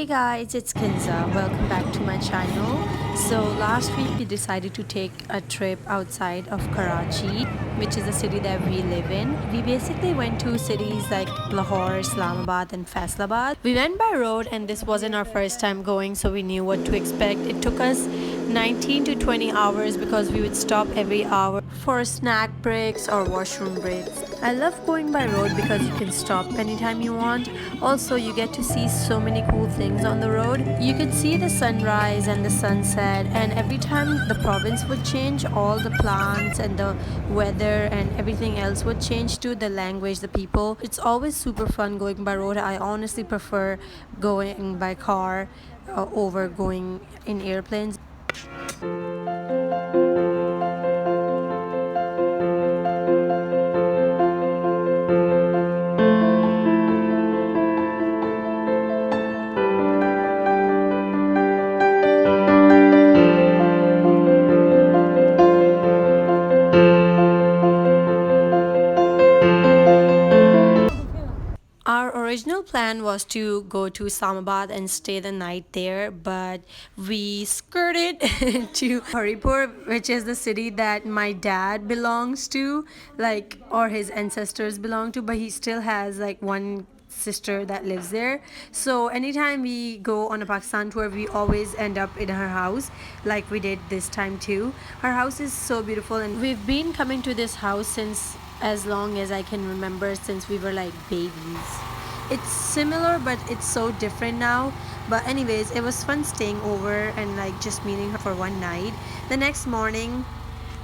Hey guys, it's Kinza. Welcome back to my channel. So last week we decided to take a trip outside of Karachi, which is the city that we live in. We basically went to cities like Lahore, Islamabad and Faisalabad. We went by road and this wasn't our first time going, so we knew what to expect. It took us 19 to 20 hours because we would stop every hour for snack breaks or washroom breaks. I love going by road because you can stop anytime you want. Also, you get to see so many cool things on the road. You could see the sunrise and the sunset, and every time the province would change, all the plants and the weather and everything else would change too, the language, the people. It's always super fun going by road. I honestly prefer going by car over going in airplanes. Our original plan was to go to Islamabad and stay the night there, but we skirted to Haripur, which is the city that my dad belongs to, like, or his ancestors belong to, but he still has like one sister that lives there. So anytime we go on a Pakistan tour, we always end up in her house, like we did this time too. Her house is so beautiful, and we've been coming to this house since as long as I can remember, since we were like babies. It's similar but it's so different now. But anyways, it was fun staying over and like just meeting her for one night. The next morning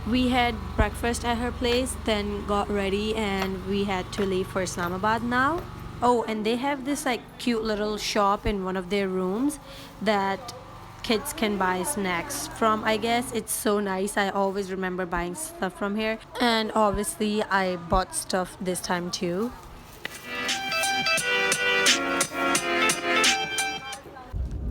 we had breakfast at her place, then got ready and we had to leave for Islamabad now. Oh, and they have this like cute little shop in one of their rooms that kids can buy snacks from. I guess it's so nice. I always remember buying stuff from here, and obviously I bought stuff this time too.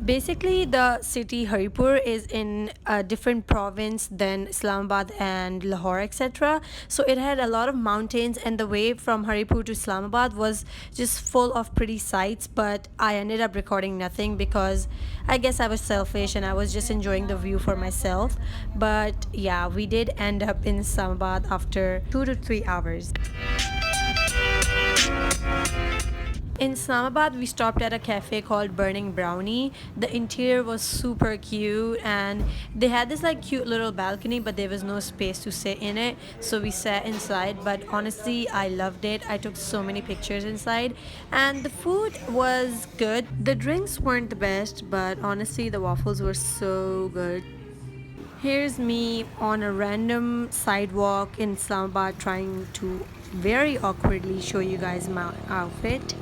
Basically, the city Haripur is in a different province than Islamabad and Lahore, etc. So it had a lot of mountains, and the way from Haripur to Islamabad was just full of pretty sights. But I ended up recording nothing because I guess I was selfish and I was just enjoying the view for myself. But yeah, we did end up in Islamabad after 2 to 3 hours. In Islamabad, we stopped at a cafe called Burning Brownie. The interior was super cute, and they had this like cute little balcony, but there was no space to sit in it. So we sat inside, but honestly, I loved it. I took so many pictures inside, and the food was good. The drinks weren't the best, but honestly, the waffles were so good. Here's me on a random sidewalk in Islamabad trying to very awkwardly show you guys my outfit.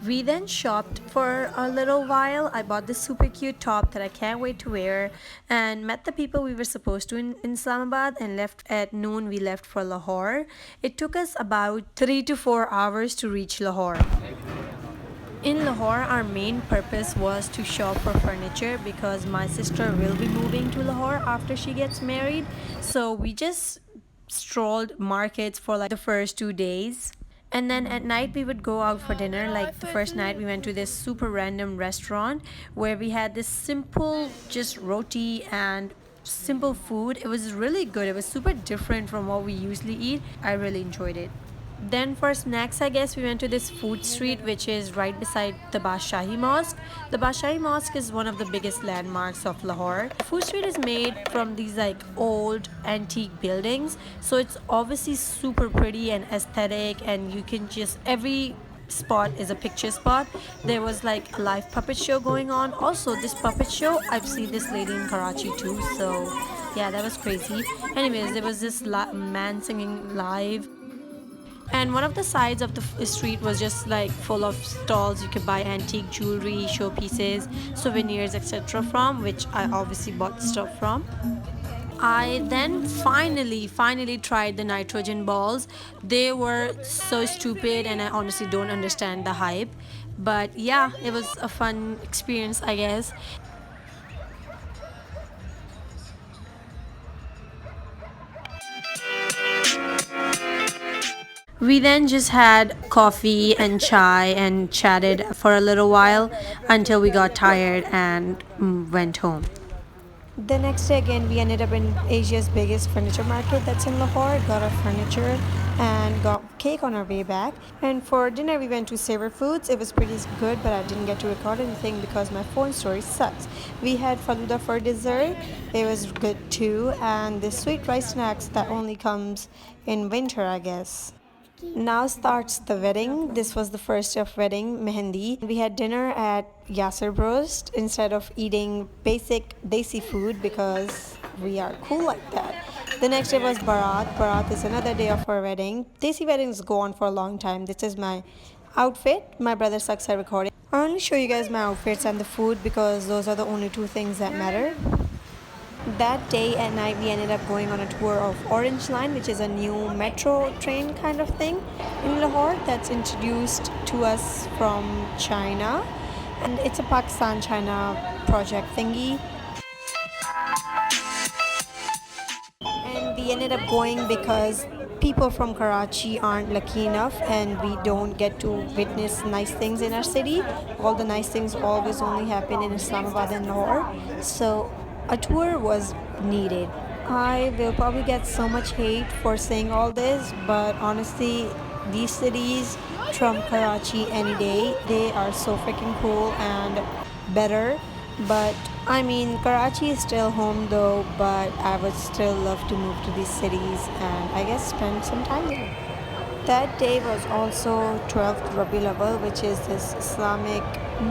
We then shopped for a little while. I bought this super cute top that I can't wait to wear, and met the people we were supposed to in Islamabad, and left at noon. We left for Lahore. It took us about 3 to 4 hours to reach Lahore. In Lahore, our main purpose was to shop for furniture because my sister will be moving to Lahore after she gets married. So we just strolled markets for like the first 2 days. And then at night we would go out for dinner. Like the first night we went to this super random restaurant where we had this simple just roti and simple food. It was really good. It was super different from what we usually eat. I really enjoyed it. Then for snacks, I guess we went to this food street which is right beside the Bashahi Mosque. The Bashahi Mosque is one of the biggest landmarks of Lahore. The food street is made from these like old antique buildings, so it's obviously super pretty and aesthetic, and you can just every spot is a picture spot. There was like a live puppet show going on. Also, this puppet show, I've seen this lady in Karachi too, so yeah, that was crazy. Anyways, there was this man singing live, and one of the sides of the street was just like full of stalls you could buy antique jewelry, showpieces, souvenirs, etc. from, which I obviously bought stuff from. I then finally tried the nitrogen balls. They were so stupid, and I honestly don't understand the hype. But yeah, it was a fun experience, I guess. We then just had coffee and chai and chatted for a little while until we got tired and went home. The next day again, we ended up in Asia's biggest furniture market that's in Lahore, got our furniture and got cake on our way back. And for dinner, we went to Savour Foods. It was pretty good, but I didn't get to record anything because my phone storage sucks. We had Falooda for dessert. It was good too. And the sweet rice snacks that only comes in winter, I guess. Now starts the wedding. This was the first day of wedding, Mehendi. We had dinner at Yasir Broast instead of eating basic desi food because we are cool like that. The next day was Barat. Barat is another day of our wedding. Desi weddings go on for a long time. This is my outfit. My brother sucks at recording. I only show you guys my outfits and the food because those are the only two things that matter. That day at night, we ended up going on a tour of Orange Line, which is a new metro train kind of thing in Lahore that's introduced to us from China. And it's a Pakistan China project thingy. And we ended up going because people from Karachi aren't lucky enough and we don't get to witness nice things in our city. All the nice things always only happen in Islamabad and Lahore. So a tour was needed. I will probably get so much hate for saying all this, but honestly, these cities trump Karachi any day. They are so freaking cool and better. But I mean, Karachi is still home though, but I would still love to move to these cities and I guess spend some time there. That day was also 12th Rabiul Awwal, which is this Islamic,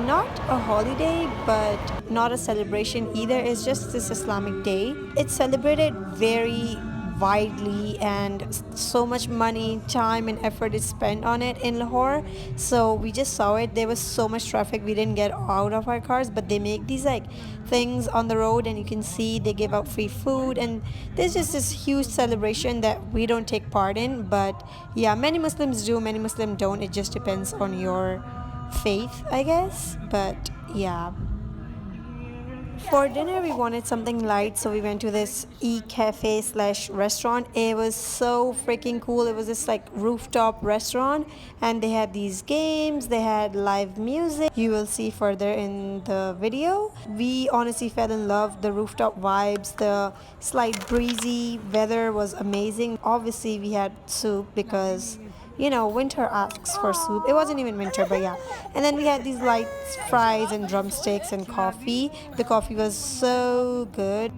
not a holiday, but not a celebration either. It's just this Islamic day. It's celebrated very widely and so much money, time and effort is spent on it in Lahore. So we just saw it. There was so much traffic we didn't get out of our cars, but they make these like things on the road and you can see they give out free food and there's just this huge celebration that we don't take part in. But yeah, many Muslims do, many Muslims don't. It just depends on your faith, I guess. But yeah. For dinner, we wanted something light, so we went to this cafe slash restaurant. It was so freaking cool. It was this like rooftop restaurant, and they had these games, they had live music. You will see further in the video. We honestly fell in love. The rooftop vibes, the slight breezy weather was amazing. Obviously, we had soup because winter asks for soup. It wasn't even winter, but yeah. And then we had these light fries and drumsticks and coffee. The coffee was so good.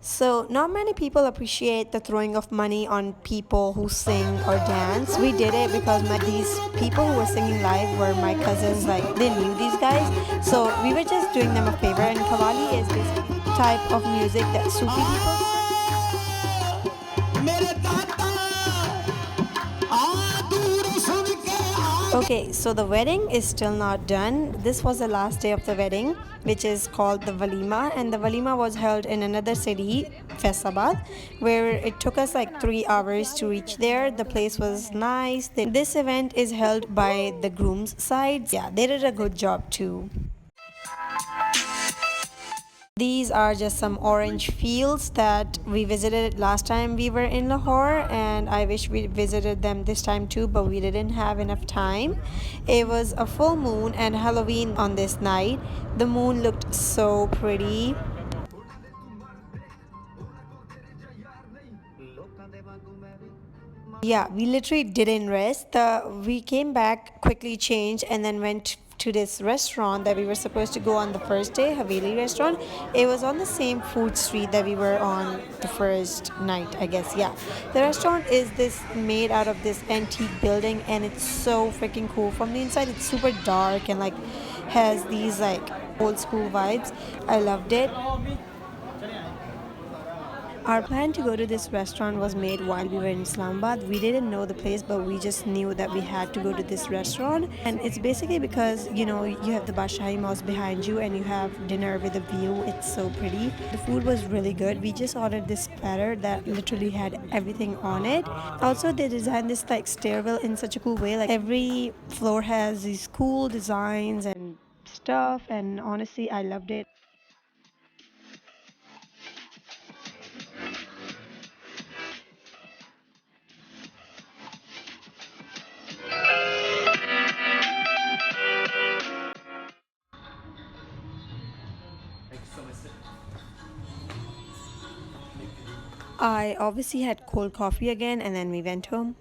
So, not many people appreciate the throwing of money on people who sing or dance. We did it because these people who were singing live were my cousins, like they knew these guys. So, we were just doing them a favor. And Qawwali is this type of music that Sufi people Okay, so the wedding is still not done. This was the last day of the wedding, which is called the Walima, and the Walima was held in another city, Faisalabad, where it took us like 3 hours to reach there. The place was nice. This event is held by the groom's side. Yeah, they did a good job too. These are just some orange fields that we visited last time we were in Lahore, and I wish we visited them this time too, but we didn't have enough time. It was a full moon and Halloween on this night. The moon looked so pretty. Yeah, we literally didn't rest. We came back, quickly changed, and then went to this restaurant that we were supposed to go on the first day, Haveli restaurant. It was on the same food street that we were on the first night, I guess. Yeah, the restaurant is this made out of this antique building, and it's so freaking cool. From the inside, it's super dark and like has these like old school vibes. I loved it. Our plan to go to this restaurant was made while we were in Islamabad. We didn't know the place, but we just knew that we had to go to this restaurant. And it's basically because, you have the Bashahi Mosque behind you and you have dinner with a view. It's so pretty. The food was really good. We just ordered this platter that literally had everything on it. Also, they designed this like stairwell in such a cool way. Like every floor has these cool designs and stuff. And honestly, I loved it. I obviously had cold coffee again and then we went home.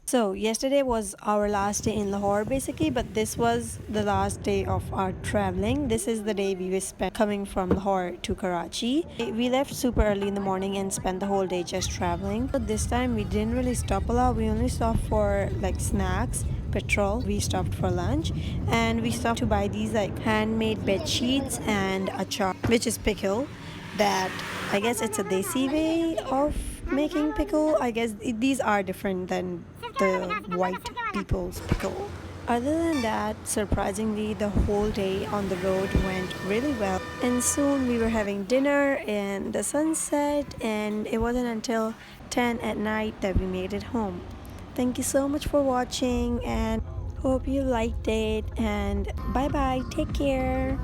So, yesterday was our last day in Lahore basically, but this was the last day of our traveling. This is the day we were spent coming from Lahore to Karachi. We left super early in the morning and spent the whole day just traveling. But this time we didn't really stop a lot. We only stopped for like snacks, petrol. We stopped for lunch and we stopped to buy these like handmade bed sheets and achar, which is pickle that I guess it's a desi way of making pickle. I guess these are different than the white people's pickle. Other than that, surprisingly, the whole day on the road went really well. And soon we were having dinner in the sunset, and it wasn't until 10 at night that we made it home. Thank you so much for watching, and hope you liked it. And bye bye, take care.